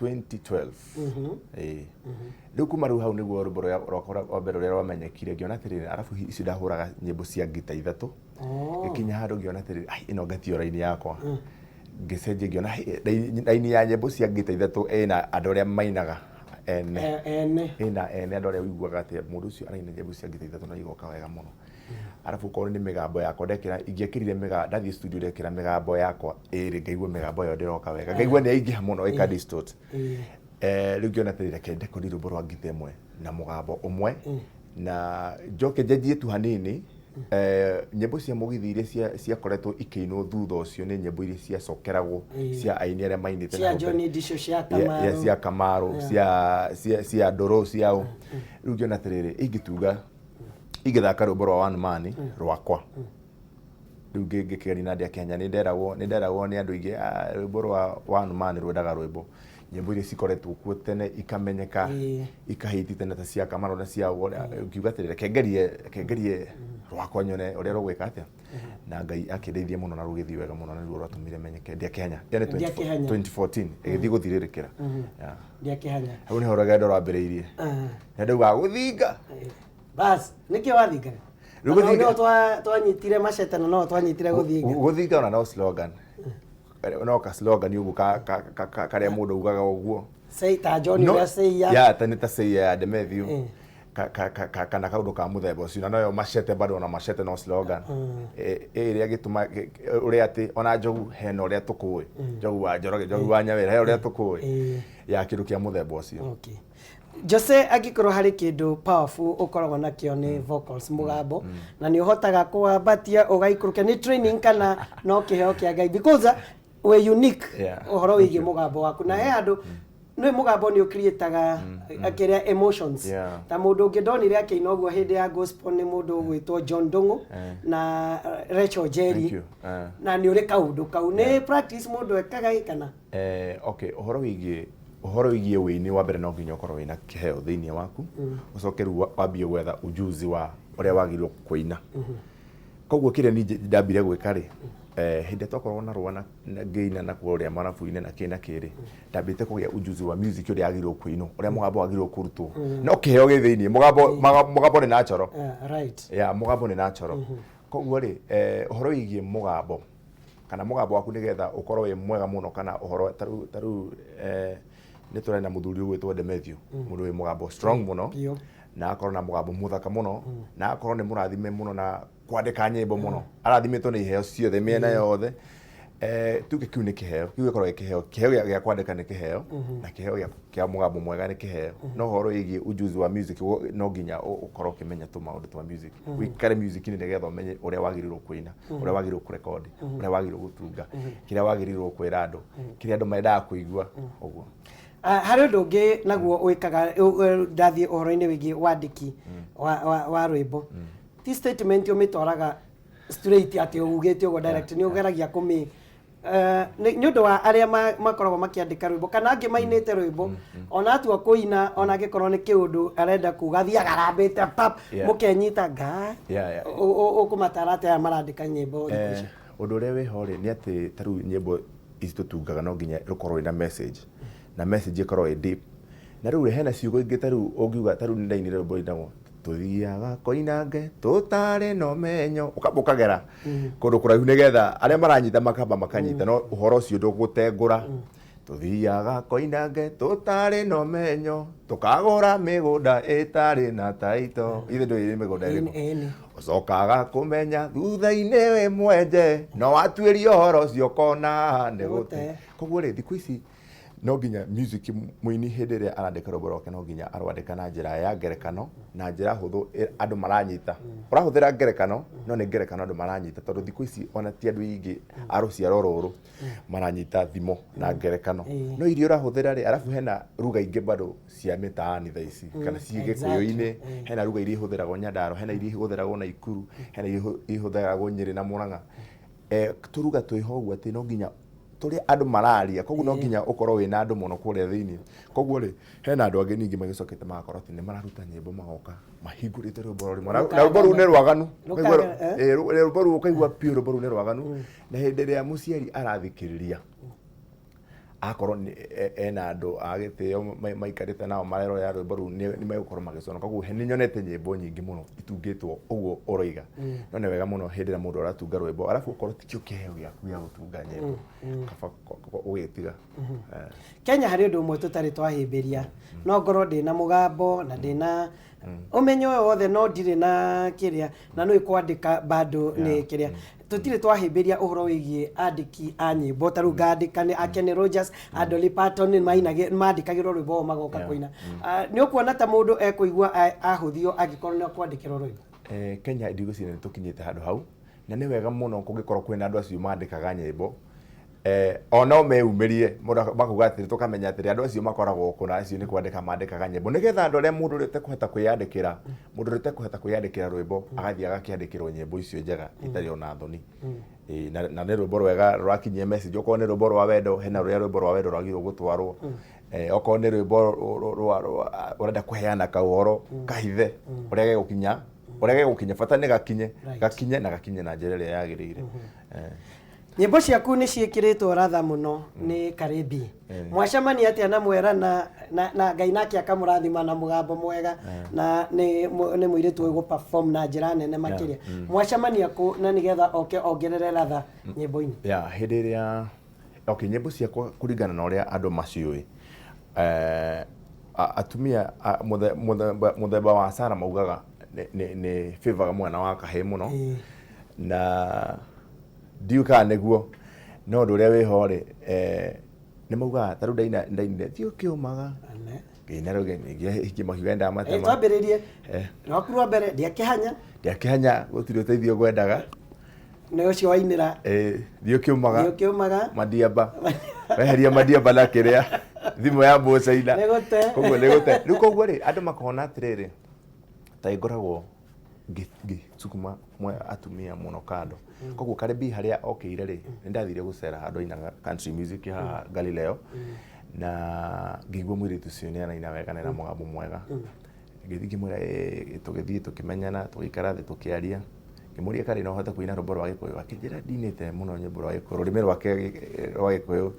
2012 riu kuma riu hau niguo rwimbo rwa mbere ruria rwamenyekire ngiona atiriri arabu ici ndahuraga nyimbo cia ngita ithatu gikinya handu ngiona atiriri ino ngatio raini yakwa ngicenjia ngiona raini ya nyimbo cia ngita ithatu ina andu aria mainaga ina andu aria wiguaga ati mundu ucio araina nyimbo cia ngita ithatu na igoka wega muno arabu korwo ni migambo yakwa ndekira ingekirire migambo ndathie studio ndekira migambo yakwa iri ngaigua migambo yo ndiroka wega ngaigua ni aingiha muno ika distort riu ngiona atiriri reke ndekori rwimbo rwa ngita imwe na mugambo umwe na njoke njenjie tu hanini nyimbo cia mugithi iria ciakoretwo ikiinwo thutha ucio ni nyimbo iria ciacokeragwo cia aini aria mainite cia Johnny Disho cia Kamaru cia Ndoro ciao riu ngiona atiriri ingituga igithaka rwimbo rwa One Man rwakwa riu ngikigani na ndia Kenya ni nderagwo ni andu ingi rwimbo rwa One Man rwendaga rwimbo nyimbo iria cikoretwo kuo tene ikamenyeka ikahiti tene ta cia Kamaru na cia ngiuga atiriri kengerie rwakwa nyone uria rugwika atia na Ngai akirithie muno na rugithi wega muno na ruo rwatumire menyeke ndia Kenya 2014 igithii guthiririkira ndia Kenya hau ni rugendo rwambiriirie na ndauga guthinga bas niki wathinga no twanyitire machete no twanyitire guthinga na no slogan no ka slogan ugu karia mundu ugaga uguo say ta John uria say ya tani ta say ya Demethiu kana kaundu ka muthemba ucio na no machete bado na machete no slogan iria gituma uria ati ona njogu hena uria tukui njogu wa Njoroge njogu wa Nyawira he uria tukui ya kindu kia muthemba ucio okay Jose agikorwo hari kindu powerful ukoragwo nakio ni vocals mugambo na ni uhotaga kuambatia ugaikuruka ni training kana no kiheo kia Ngai because we unique uhoro wigi mugambo waku na he andu no mugambo ni ukreataga akiria emotions ta mundu ungi ndonire akiina uguo hindi ya gospel ni mundu gwitwo John Ndungu na Rachel Jerry na ni uri kaundu kau ni practice mundu ekaga kana okay uhoro wigi wini wa mbere no nginya ukorwo wina kiheo thiini waku ucokeru wambie gwetha ujuzi wa uria wagirwo kuina koguo kire ni ndambire gwika ri hindi tokorwo na rwana ngeina na kuria marabu-ini na kina kiri ndambite kugia ujuzi wa music uria agirwo kuino uria mugambo agirwo kurutwo no kiheo gi thiini mugambo ni natural right mugambo ni natural koguo ri uhoro wigi mugambo kana mugambo waku nigetha ukorwo wi mwega muno kana uhoro taru ni turi na muthuri gwitwo Demethiu mundu wi mugambo strong muno na akorwo na mugambo muthaka muno na akorwo ni murathime muno na kwandika nyimbo muno arathimitwo ni iheo ciothe miena yothe tuge kiu ni kiheo kiu gikorwo kiheo gia kwandika ni kiheo na kiheo kia mugambo mwega ni kiheo no horo igi ujuzi wa music no nginya ukorwo kimenya tu maundu twa music wikare music ni nigetha umenye uria wagirirwo kuina uria wagirirwo kurecord uria wagirirwo gutunga kiria wagirirwo kwira andu kiria andu mendaga kuigua uguo hari undu ungi naguo wikaga ndathie uhoro-ini wigi wandiki wa rwimbo ti statement umitwaraga straight ati ugite ugo direct ni ugeragia kumi ni undu wa aria makoragwo makiandika rwimbo kana angi mainite rwimbo ona atua kuina ona angikorwo ni kiundu arenda kuga thiaga rambite pap mukenyita nga ukumatara ati marandika nyimbo undu uria wiho ri ni ati taru nyimbo ici tutungaga no nginya rukorwo ina message na message ikorwo deep na riu hena ciugo ingi taru ungiuga taru ni ndaini rwimbo ndamo tuthiaga koinange tutare no menyo ukagera kundu kuraihu nigetha aria maranyita makamba makanyita no uhoro ucio ndugutengura tuthiaga koinange tutare no menyo tukagura migunda itari na taito ithe ndo iri migunda iri ucokaga kumenya thutha-ini wi mwenje no watuirio uhoro ucio kona ni gute koguo ri thiku ici no nginya music muini hindi iria arandika rwimbo rwake no nginya arwandika na njira ya ngerekano na njira huthu andu maranyita urahuthira ngerekano no ni ngerekano andu maranyita tondu thiku ici ona ti andu ingi aruciaro ruru maranyita thimo na ngerekano no irio urahuthira ri arafu hena ruga ingi bado cia mitaani tha ici kana cie gikuyu-ini hena ruga iria ihuthiragwo Nyandarua hena iria ihuthiragwo Naikuru hena iria ihuthiragwo Nyeri na Murang'a turuga twiho uguo ati no nginya turi andu mararia koguo no nginya ukorwo wina andu muno kuria thiini koguo ri hena andu angi ningi magicokete magakorwo ati ni mararuta nyimbo magoka mahingurite rwimbo rimwe na rwimbo ru ni rwaganu rwimbo ru ukaigua pio rwimbo ru ni rwaganu na hindi ria muciari arathikiriria akorwo ena andu agitio maikarite nao marero ya rwimbo ru ni megũkorwo magĩcona. Koguo nĩ nyonete nyĩmbo nyingĩ mũno itungĩtwo ũguo ũroiga, no nĩ wega mũno hĩndĩ ĩrĩa mũndũ aratunga rwĩmbo arabu ũkorwo tikĩo kĩheo gĩaku gĩa gũtunga nyĩmbo kaba ũgĩtiga. Kenya harĩ ũndũ ũmwe tũtarĩ twahĩmbĩria, no ngorwo ndĩna mũgambo na ndĩna umenyo wothe no ndirĩ na kĩrĩa na no ikwandĩka bado nĩ kĩrĩa tutirĩ twahĩmbĩria ũhoro wĩgiĩ andĩki a nyĩmbo ta rĩu ngandĩka nĩ Kenny Rogers, Dolly Parton mandĩkagĩrwo rwĩmbo magoka kũina. Nĩ ũkuona ta mũndũ ekũigua ahũthio angĩkorwo nĩ kwandĩkĩrwo rwĩmbo? Kenya ndigũciria nĩ tũkinyĩte handũ hau na nĩ wega mũno kũngĩkorwo kwĩna andũ acio mandĩkaga nyĩmbo ona meumĩrie makuga atĩ tũkamenya atĩ andũ acio makoragwo kũna acio nĩ kwandĩka mandĩkaga nyĩmbo nĩgetha andũ arĩa mũndũ ũrĩte kũhota kwĩyandĩkĩra rwĩmbo agathiĩ agakĩandĩkĩrwo nyĩmbo icio njega itarĩ ona thoni. Na nĩ rwĩmbo rwega rũrakinyia message, okorwo nĩ rwĩmbo rwa wendo hena rwĩmbo rwa wendo rwagĩrĩirwo gũtwarwo, okorwo nĩ rwĩmbo ũrenda kũheana kaũhoro kahithe ũrĩa gegũkinya bata nĩ gakinye na njĩra ĩrĩa yagĩrĩire. Nyĩmbo ciaku nĩ ciĩkĩrĩtwo ratha mũno nĩ Karĩmbi. Mwacemania atĩa na Mwera na Ngai nake akamũrathima na mũgambo mwega na nĩ mũirĩtu ũyũ gũ-perform na njĩra nene makĩria. Mwacemania kũ na nĩgetha oke ongerere ratha nyĩmbo-inĩ? Hĩndĩ ĩrĩa nyĩmbo ciakwa kũringana na ũrĩa andũ maciũĩ, atumia mũthemba wa Sarah maugaga nĩ favor mwena wa kahĩĩ mũno na ndiuka nĩguo no ũndũ ũrĩa wĩho rĩ nĩ maugaga ta rĩu ndainire thiĩ ũkĩũmaga ngĩina rũgĩ ningĩ makiuga ndamatema. Twambĩrĩrie rwaku rwa mbere ndiakĩhanya gũtirĩ ũteithio ngwendaga nĩ ũcio wainĩra thiĩ ũkĩũmaga Madiaba weheria Madiaba na kĩrĩa thimũ ya Mbocaina koguo nĩ gũte rĩu koguo rĩ andũ makona atĩrĩrĩ ta ngoragwo ngĩcukuma atumia mũno kando. Koguo Karĩmbi harĩa okĩire rĩ nĩ ndathire gũcera handũ ainaga country music haha Galileo na ngĩigua mũirĩtu ũcio nĩ anaina wega na mũgambo mwega. Ngĩthiĩ ngĩmwĩra tũgĩthiĩ tũkĩmenyana tũgĩikara thĩ tũkĩaria, ngĩmũria kana no hote kũina rwĩmbo rwa Gĩkũyũ, akĩnjĩra ndinĩte mũno nyĩmbo rwa Gĩkũyũ, rũrĩmĩ rwake rwa Gĩkũyũ.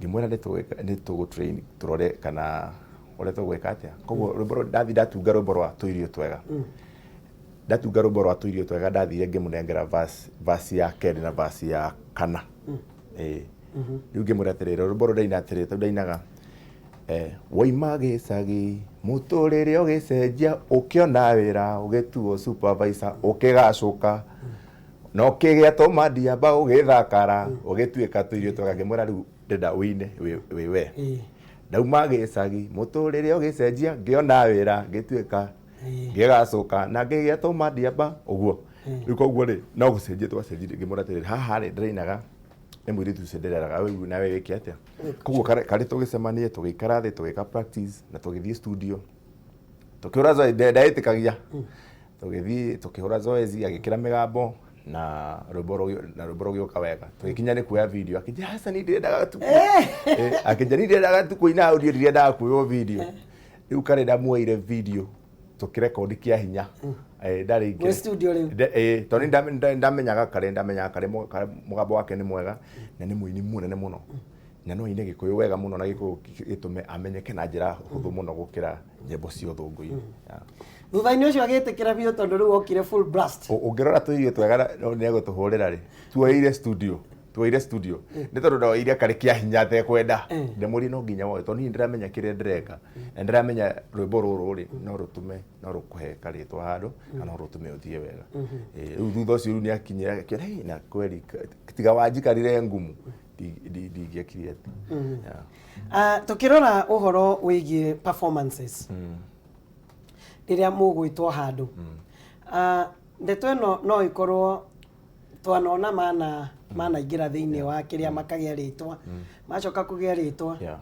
Ngĩmwĩra nĩ tũgũtrain tũrore kana ũrĩa tũgwĩka atĩa. Koguo rwĩmbo ndathi ndatunga rwĩmbo rwa Tũirio Twega, ndathire ngĩmũnengera verse ya kerĩ na verse ya kana. Rĩu ngĩmwĩra atĩrĩrĩ rwĩmbo rũu ndaina atĩrĩrĩ tondũ ndainaga woima gĩcagi mũtũrĩre ũgĩcenjia ũkĩona wĩra ũgĩtuo supervisor ũkĩgacoka no kĩgĩa to Madiaba ũgĩthakara ũgĩtuĩka Tũirio Twega. Ngĩmwĩra rĩu ndenda ũine wĩ we ndauma gĩcagi mũtũrĩre ũgĩcenjia ngĩona wĩra ngĩtuĩka ngĩgacoka na ngĩgĩa to Madiaba ũguo. Rĩu koguo rĩ no gũcenjia twacenjirie. Ngĩmwĩra atĩrĩrĩ haha rĩ ndĩrainaga nĩ mũirĩtu ũcio ndĩreraga rĩu nawe wĩke atĩa. Koguo karĩ tũgĩcemania tũgĩikara thĩ tũgĩka practice na tũgĩthiĩ studio tũkĩhũra zoezi ndaĩtĩkagia tũgĩthiĩ tũkĩhũra zoezi agĩkĩra mĩgambo na rwĩmbo rũgĩũka wega. Tũgĩkinya nĩ kuoya video akĩnjĩra Hassan ndirendaga tu akĩnjĩra ndirendaga tu kũina audio ndirendaga kuoywo video. Rĩu karĩ ndamuoire video tũkĩrekondi kĩa hinya ndarĩ ingĩ studio rĩu tondũ ndamenyaga karĩ mũgambo wake nĩ mwega na nĩ mũini mũnene mũno na no aine Gĩkũyũ wega mũno na Gĩkũyũ gĩtũme amenyeke na njĩra hũthũ mũno gũkĩra nyĩmbo cia ũthũngũ-inĩ. Thutha-inĩ ũcio agĩtĩkĩra biũ tondũ rĩu okire full blast. Ũngĩrora Tũirio Twega nĩ egũtũhũrĩra rĩ tuoire studio nĩ tondũ ndoire karĩ kĩa hinya atekwenda ndĩmũri no nginya woe tondũ niĩ ndĩramenya kĩrĩa ndĩreka na ndĩramenya rwĩmbo rũrũ rĩ no rũkũhe karĩtwa handũ na no rũtũme ũthiĩ wega. Rĩu thutha ũcio rĩu nĩ akinyira akĩona na kweli tiga wanjikarire ngumu ndingĩekire atĩ. Tũkĩrora ũhoro wĩgiĩ performances rĩrĩa mũgwĩtwo handũ ndeto ĩno no ikorwo twanona manaingĩra thĩinĩ wa kĩrĩa makagĩa rĩtwa macoka kũgĩa rĩtwa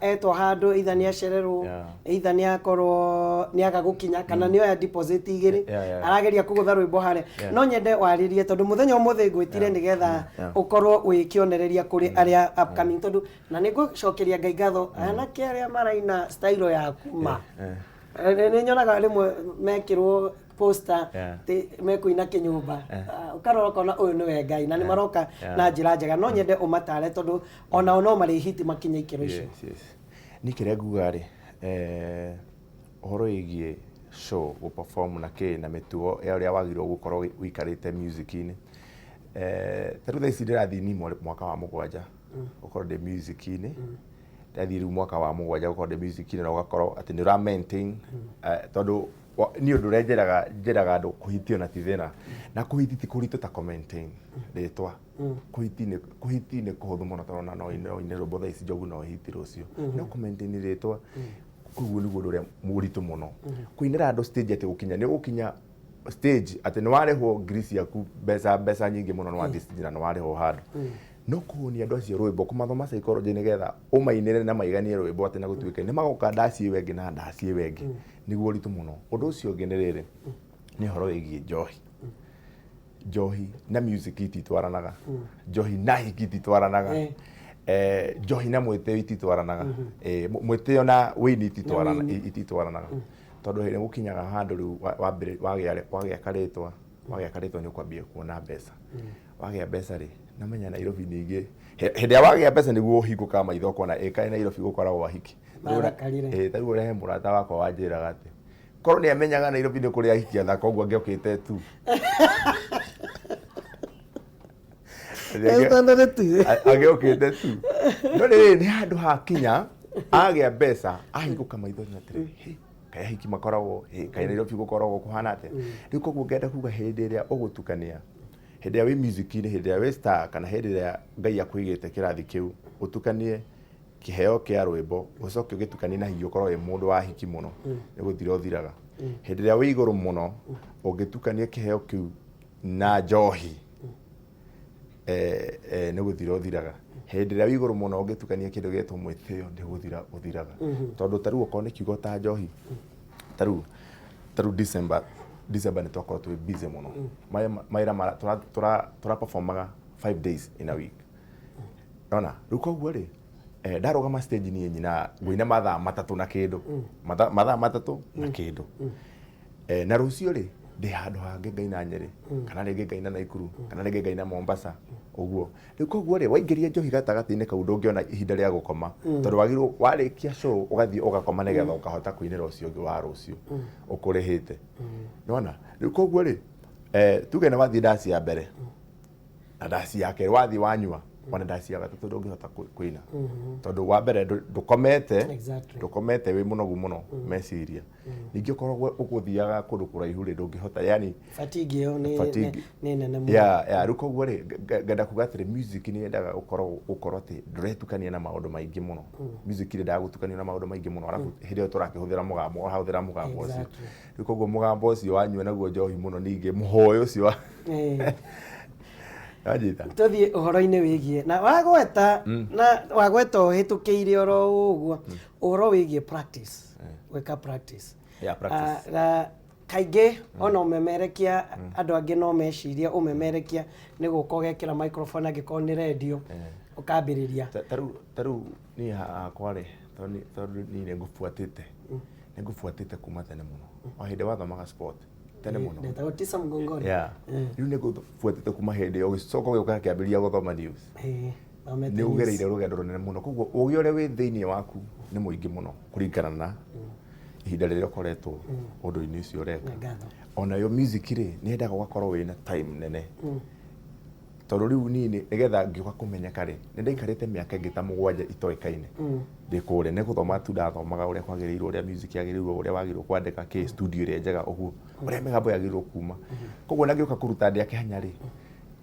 etwo handũ either nĩ acererwo either nĩ akorwo nĩ aga gũkinya kana nĩ oya deposit igĩrĩ arageria kũgũtha rwĩmbo harĩa. No nyende warĩrie tondũ mũthenya ũmũthĩ ngwĩtire nĩgetha ũkorwo wĩkĩonereria kũrĩ arĩa upcoming tondũ na nĩ ngũcokeria Ngai ngatho anake arĩa maraina style yaku nĩ nyonaga rĩmwe mekĩrwo poster Yeah. mekuina kinyumba ukarora kona uyu niwe Ngai na ni maroka na njira njega no nyende umatare tondu ona no mari hiti makinya ikiro icio. Ni kire nguga ri horo igie show go perform na ke na metuo ya uria wagirwo gukorwo wikarite music-ini taru tha ici ndirathi ni mwaka wa mugwanja ukorwo de music-ini ndathi riu mwaka wa mugwanja ukorwo de music-ini na ugakorwo ati ni ra maintain tondu ni undu njeraga andu kuhitio na tithena na kuhiti ti kuritu ta commenting ritwa kuhiti ni kuhuthu muno tondu no robo tha ici njogu no hiti rucio no commenting ritwa kuguo ni gundu ria muritu muno kuinira andu stage ati gukinya ni gukinya stage ati ni warehwo grisi yaku mbeca nyingi muno no wathi stage na no warehwo handu no kuonia andu acio rwimbo kumathoma psychology nigetha umainire na maiganie rwimbo ati na gutuike ni magoka ndaci wengi na ndaci wengi niguo ritu muno undu ucio ungi ni riri ni horo wigie njohi na music ititwaranaga njohi na hiki ititwaranaga njohi na mwiteo ititwaranaga mwiteo na wini ititwaranaga tondu hiri gukinyaga handu riu wambere wagia karitwa ni ukwambia kuona mbeca wagia mbeca ri namenya Nairobi ningi hindi ya wagia mbeca niguo hinguka maitho kona eka Nairobi gukoragwo wahiki taru urehe murata wakwa wanjiraga ati korwo ni amenyaga Nairobi ni kuria hiki athaka uguo ngiokite tu agiokite tu no ni handu hakinya agia mbeca ahinguka maitho ni atiri kaya hiki makoragwo kaya Nairobi gukoragwo kuhana ate riu koguo ngenda kuga hindi iria ugutukania hindi ya wi music-ini hindi ya wi star kana hindi ya Ngai akwigite kirathi kiu utukanie kiheo kia rwimbo ucoke ugitukanie na hiyo korwo wi mundu wa hiki muno ni guthira uthiraga hindi ya wi iguru muno ugitukanie kiheo kiu na njohi ni guthira uthiraga hindi ya wi iguru muno ugitukania kindu gitwo mwithio ni guthira uthiraga tondu taru ukorwo ni kiugo ta njohi taru December ni twakorwo twi busy muno maira mara tura performaga 5 days in a week ona riu koguo ri ndarugama stage ni nyina guina mathaa matatu na kindu mathaa matatu na kindu na rucio ri ndi handu hangi ngaina Nyeri kana ringi ngaina Naikuru kana ringi ngaina Mombasa uguo riu koguo ri waingiria njohi gatagati-ini kau ndungiona ihinda ria gukoma tondu wagirwo warikia show ugathii ugakoma nigetha ukahota kuinira ucio ungi wa rucio ukurihite nona riu koguo ri tuge na wathii ndasi ya mbere na ndasi ya keri wathii wanyua wana ndasi ya gatatu ndungihota kuina tondu wa mbere ndukomete wi munogu muno meciria ningi ukoragwo uguthiaga kundu kuraihu ri ndungihota yani fatigue yo ni nene muno riu koguo ri ngenda kuga atiri music ni yendaga ukorwo ati nduretukania na maundu maingi muno music ni ndagutukania na maundu maingi muno arafu hindi yo turakihuthira mugambo ucio riu koguo mugambo ucio wanyua naguo njohi muno ningi muhoyo ucio ajita tuthie uhoro-ini wigie na wagweta na wagweta uhitukiire oro uguo uhoro wigie practice weka practice kaingi ona umemerekia andu angi no meciria umemerekia ni guko gekira microphone angiko ni radio ukambiriria taru ni hakwa ri tondu ni ngufuatite kuma tene muno o hindi wathomaga sport tene muno ndeta utisa mgongoni riu ni ngufuatite kuma hindi ugicoka ugiuka kiambiria guthoma news ni ugereire rugendo runene muno koguo ugi uria wi thiini waku ni muingi muno kuringana na ihinda riria ukoretwo undu-ini ucio ureka ona yo music ri ni endaga ugakorwo wina time nene tondu riu nigetha ngiuka kumenyeka ri ni ndaikarite miaka ingi ta 7 itoikaine ndikure ni guthoma tu ndathomaga uria kwagirirwo uria music yagirirwo uria wagirwo kwandika ki studio ria njega uguo uria migambo yagirirwo kuma koguo na ngiuka kuruta ndi akihanya ri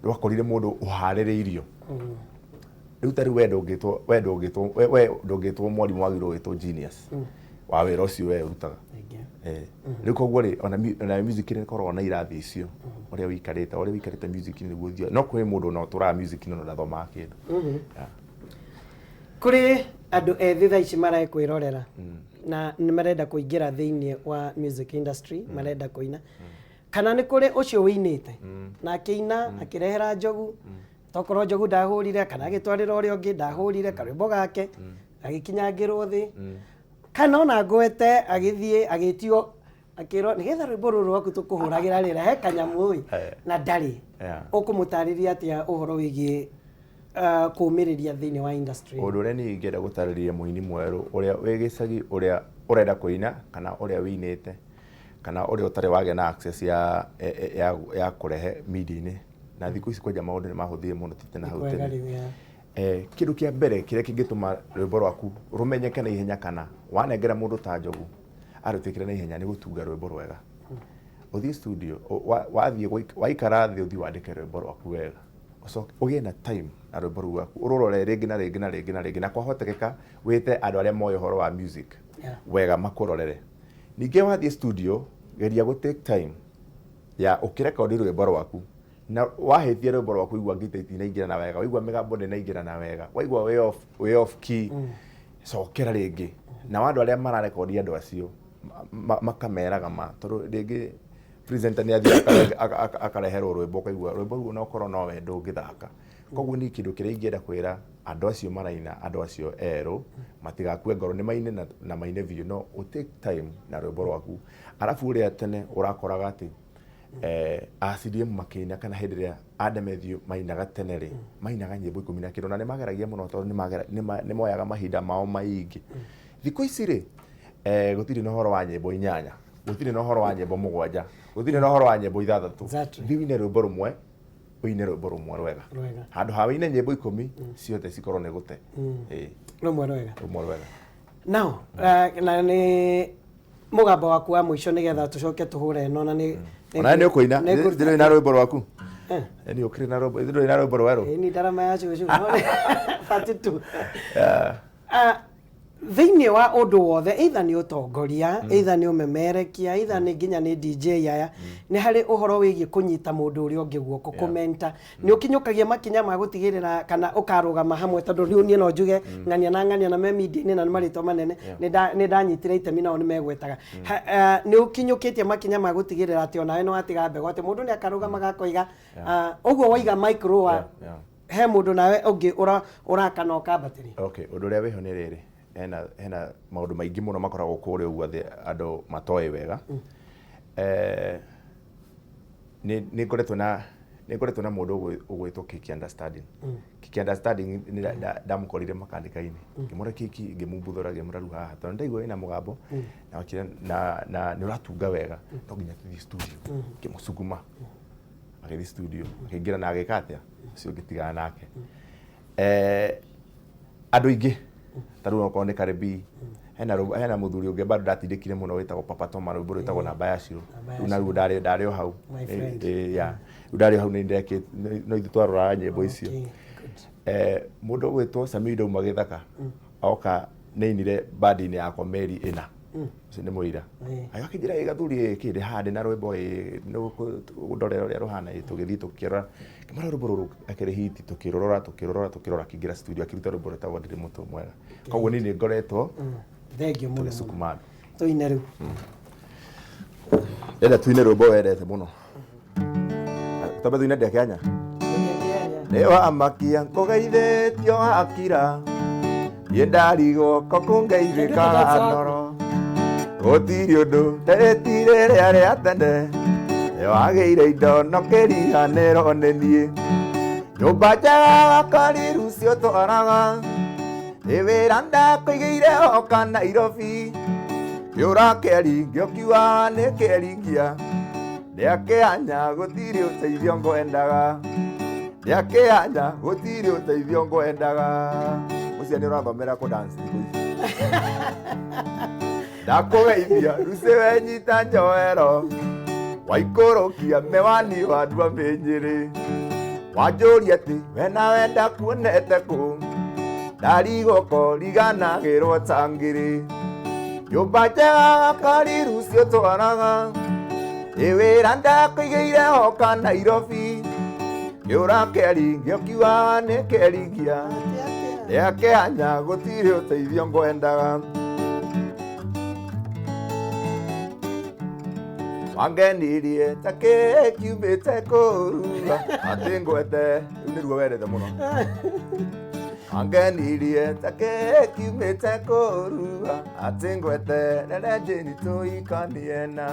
rwakorire mundu uhaririirio riu tari we ndungitwo mwarimu wagirwo witwo genius wa wira ucio we urutaga riu koguo ri ona music ni korwo na irathi icio uria wikarite music ni guthio no kwi mundu no tura music no ndathoma kindu kuri andu ethi tha ici marakwirorera na ni marenda kuingira thiini wa music industry marenda kuina kana ni kuri ucio winite na akiina akirehera njogu tokorwo njogu ndahurire kana agitwarira uria ungi ndahurire karwimbo gake agikinyangirwo thi kana ona ngwete agithie agitio akiro nigetha rwimbo ruru rwaku tukuhuragira rira he kanyamu na ndari ukumutariria atia uhoro wigie kumiriria thiini wa industry. Undu uria ni ngenda gutariria muini mweru uria wigicagi uria urenda kuina kana uria winite kana uria utari wage na access ya kurehe media-ini na thiku ici kwanja maundu ni mahuthie muno tite na hau tene. Kindu kia mbere kiria kingituma rwimbo rwaku rumenyeke na ihenya kana wanengera mundu ta Njogu arutikire na ihenya ni gutunga rwimbo rwega. Uthii studio wathie waikara thi uthii wandike rwimbo rwaku wega ugie na time na rwimbo rwaku urorore ringi na ringi na ringi na ringi na kwahotekeka wite andu aria moyo horo wa music wega makurorere. Ninge wathie studio geria go take time ya ukirekondi rwimbo rwaku na wahithia rwimbo rwaku igua ngiteti na ingira na wega waigua migambo na ingira na wega waigua way off key cokera ringi na wandu aria mararekondi andu acio makameraga ma tondu ringi presenter ni athia akareherwo rwimbo kaigua rwimbo ruo no korwo no wendo ngithaka koguo ni kindu kiria ingienda kwira andu acio maraina andu acio eru matigakue ngoro ni maine na maine biu no take time na rwimbo rwaku arafu uria tene urakoraga ati ACDM makina kana hendiria Adamethio mainaga tenere mainaga nyimbo 10 na kindu na ni mageragia muno tondu ni moyaga mahinda mao maingi thiku ici ri gutiri no horo wa nyimbo 8 gutiri no horo wa nyimbo 7 gutiri no horo wa nyimbo 6 thiwine rwimbo rumwe uine rwimbo rumwe rwega handu ha wine nyimbo 10 ciothe cikorwo ni gute rumwe rwega now na ni mugambo waku wa mwisho nigetha tucoke tuhure no na ni ona ni ukuina ndiri na rwimbo rwaku ni ukiri na rwimbo ndiri na rwimbo rweru ni ndarama ya cucu fatitu thiini wa undu wothe either ni utongoria either ni umemerekia either ni nginya ni DJ aya ni hari uhoro wigie kunyita mundu uri ungi guoko kumenta ni ukinyukagia makinya ma gutigirira kana ukarugama hamwe tondu riu nie no njuge ng'ania na me media ni na marito manene ni ndanyitire itemi nao ni megwetaga ni ukinyukitie makinya ma gutigirira ati ona we no atiga mbego ati mundu ni akarugama gakoiga uguo waiga micro wa he mundu nawe ungi urakana ukambatiri. Okay, undu ria wiho ni riri hena maundu maingi muno makoragwo kuri uguo andu matoe wega ni ngoretwo na mundu ugwitwo Kiki Understanding. Kiki Understanding ni ndamukorire makandika-ini ngimura Kiki ngimumbuthura ngimura ruha haha tondu ndaigua ina mugambo na ni uratunga wega no nginya tuthie studio ngimucuguma agithi studio ngingira na agika atia ucio ngitigana nake andu ingi taru no kone Karebi hena muthuri unge bado datindikire muno witagwo Papa Toma rwimbo rwitagwo namba ya ciro na ruo ndari o hau ndari hau ni ndeke no itwarora nyimbo icio mundu gwitwo Samido Magithaka oka neinire badi-ini yakwa meri ina ucio ni muira agakijira igathuri kindi hande na rwimbo no gundorera ria ruhana tugithi tukirora kimara rwimbo ruru akiri hiti tukirora kingira studio akiruta rwimbo rwitagwo ndiri mutu mwega koguo ni ngoretwo thengio muno sukumana tuine riu enda tuine rwimbo wendete muno tamba tuine ndia Kenya ni wa makia ngogeithitio akira yendarigo kokungeithika noro gutiri undu nderetire ria tene wageire indo no kirihaniro ni nie nyumba njega kariru cio twaraga ni wira ndakuigeire oka Nairobi kiura keri ngiokiuga ni keringia ndiakianya gutiri uteithio ngwendaga ndiakianya gutiri uteithio ngwendaga ucio ni urathomera ku dance ndakugeithia ruce wenyita njoero waikurukia mewani wandua minyiri wanjuria ati wena wenda kuonete ku ndarigoko riganagirwo tangiri nyumba njega kariru cio twaraga ni wira ndakuigeire oka Nairobi kiura keri ngiokiuga ni keringia ndiakianya gutiri uteithio ngwendaga wangenirie take kiumite kuruga ati ngwete ni ruo werete muno angenirie take kiumĩte kũrua atĩngwete nĩrenjĩni tũikaniena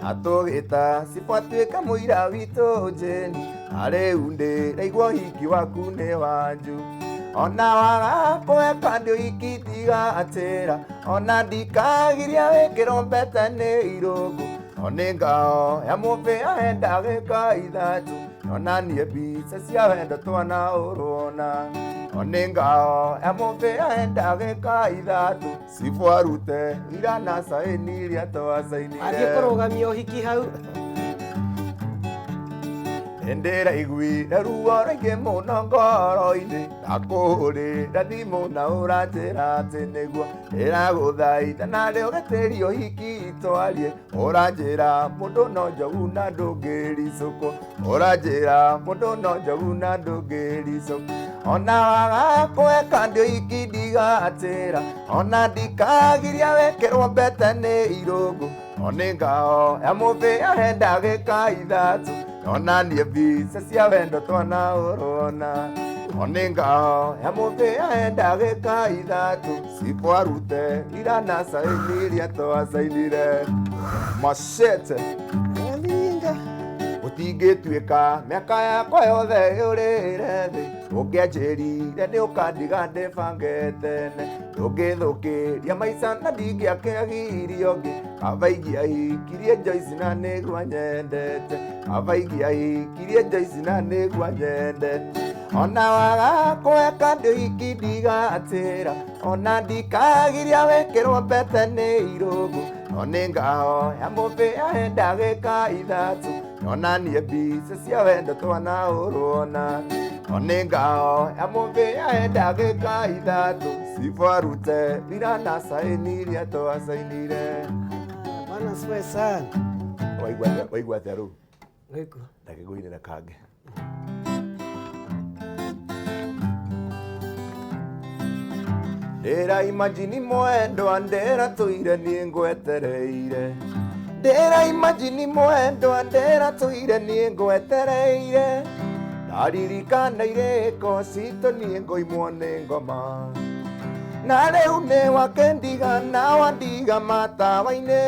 atũgĩta cibatuĩka mũira witũ njĩni arĩu ndĩraigua hiki waku nĩ wanju ona waga kũheka ndĩũhiki ndigatĩra ona ndikagiria wĩkĩrwo mbete nĩ irũngũ onĩ ngao ya mũbĩa henda gĩka ithatũ ona niĩ mbica cia wendo twana ũrona onĩ ngao ya mũbĩa henda gĩka ithatũ cibu arute ira na saĩni iria twacainire agĩkũrũgamia ũhiki hau ndĩraiguire ruo rũingĩ mũno ngoro-inĩ ndakũhũrĩra thimũ na ũranjĩra atĩ nĩguo ndĩragũthaitha na rĩũgĩtĩrio hiki twarie ũranjĩra mũndũ no njogu na ndũngĩricũkwo ũranjĩra mũndũ no njogu na ndũngĩricũkwo ona waga kũheka ndĩũhiki ndigatĩra ona ndikagiria wĩkĩrwo mbete nĩ irũngũ onĩ ngao ya mũbĩa henda gĩka ithatũ ona niĩ mbica cia wendo twana ũrona onĩ ngao ya mũbĩa henda gĩka ithatũ cibu arute ira na saĩni iria twacainire Machete gũtingĩtuĩka mĩaka yakwa yothe yũrĩre thĩ ũngĩanjĩrire nĩ ũkandiga ndĩbange tene ndũngĩthũkĩria maica na ndingĩakĩagirio ngĩ kaba ingĩahikirie Joyce na nĩguo nyendete kaba ingĩahikirie Joyce na nĩguo nyendete ona waga kũheka ndĩũhiki ndigatĩra ona ndikagiria wĩkĩrwo mbete nĩ irũngũ onĩ ngao ya mũbĩa henda gĩka ithatũ ona niĩ mbica cia wendo twana ũrona onĩ ngao ya mũbĩa henda gĩka ithatũ cibu arute ira na saĩni iria twacainire Bwana asifiwe sana. Waigua atĩa rĩu Gĩkũ ndakĩgũinĩra kange ndĩraimagini mwendwa ndĩratũire niĩ ngwetereire ndĩraimagini mwendwa ndĩratũire niĩ ngwetereire ndaririkana irĩko citũ niĩ ngoimwo nĩ ngoma na rĩu nĩ wakendiga na wandiga matawa-inĩ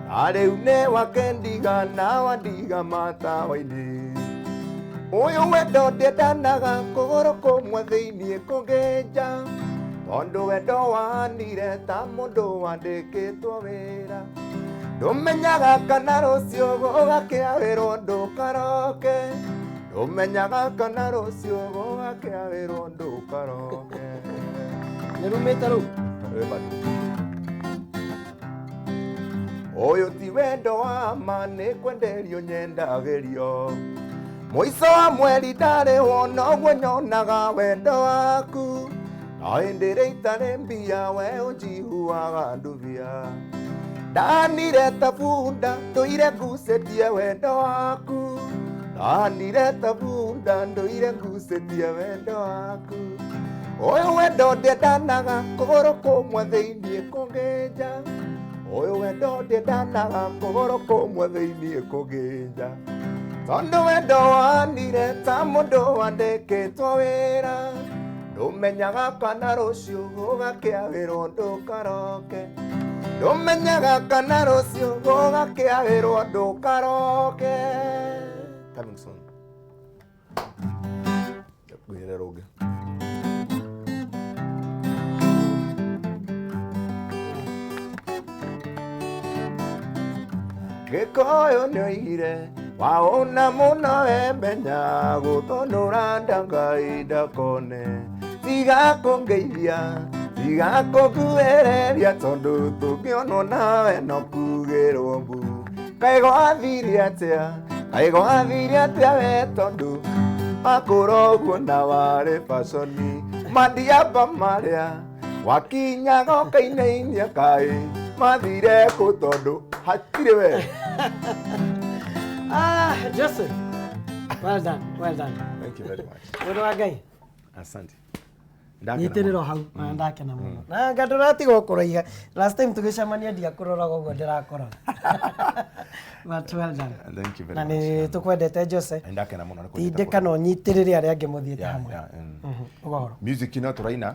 na rĩu nĩ wakendiga na wandiga matawa-inĩ ũyũ wendo ndĩendanaga kũgũrũ kũmwe thĩiniĩ kũngĩnja tondũ wendo wanire ta mũndũ wandĩkĩtwo wĩra ndũmenyaga kana rũciũ gũgakĩawĩrwo ndũkaroke ndũmenyaga kana rũciũ gũgakĩawĩrwo ndũkaroke nĩrumĩte rĩu ũyũ ti wendo wa ma nĩ kwenderio nyendagĩrio mũico wa mweri ndarĩ wona ũguo nyonaga wendo waku na hĩndĩ ĩrĩa itarĩ mbia we ũnjihuaga ndubia ndanire ta bunda ndũire ngucĩtie wendo waku ndanire ta bunda ndũire ngucĩtie wendo waku ũyũ wendo ndĩendanaga kũgũrũ kũmwe thĩiniĩ kũngĩnja ũyũ wendo ndĩendanaga kũgũrũ kũmwe thĩiniĩ kũngĩnja tondũ wendo wanire ta mũndũ wandĩkĩtwo wĩra ndũmenyaga kana rũciũ gũgakĩawĩrwo ndũkaroke ndũmenyaga kana rũciũ gũgakĩawĩrwo ndũkaroke coming soon gwĩrĩra rũngĩ gĩkũyũ nĩoigire waũna mũno wemenya gũthũnũra ndangai ndakone tiga kũngeithia tiga kũnguhĩrĩria tondũ tũngĩonwo nawe no kugĩrwo mbu kaĩ gwathire atĩa we tondũ makũra ũguo na warĩ baconi mathiamba marĩa wakinyaga ũkainainia kaĩ mathire kũ tondũ hatirĩ we Joseph, well done. Thank you very much. Wendo wa Ngai asante nyitiriro hau na ndakena muno na ngadoratigo kuraiga last time tugicemania ndia kuroraga uguo ndirakora but well done. Thank you very na much. ni tukwendete Jose Ndakena muno tindika no nyitirire aria angi muthiete hamwe music ino turaina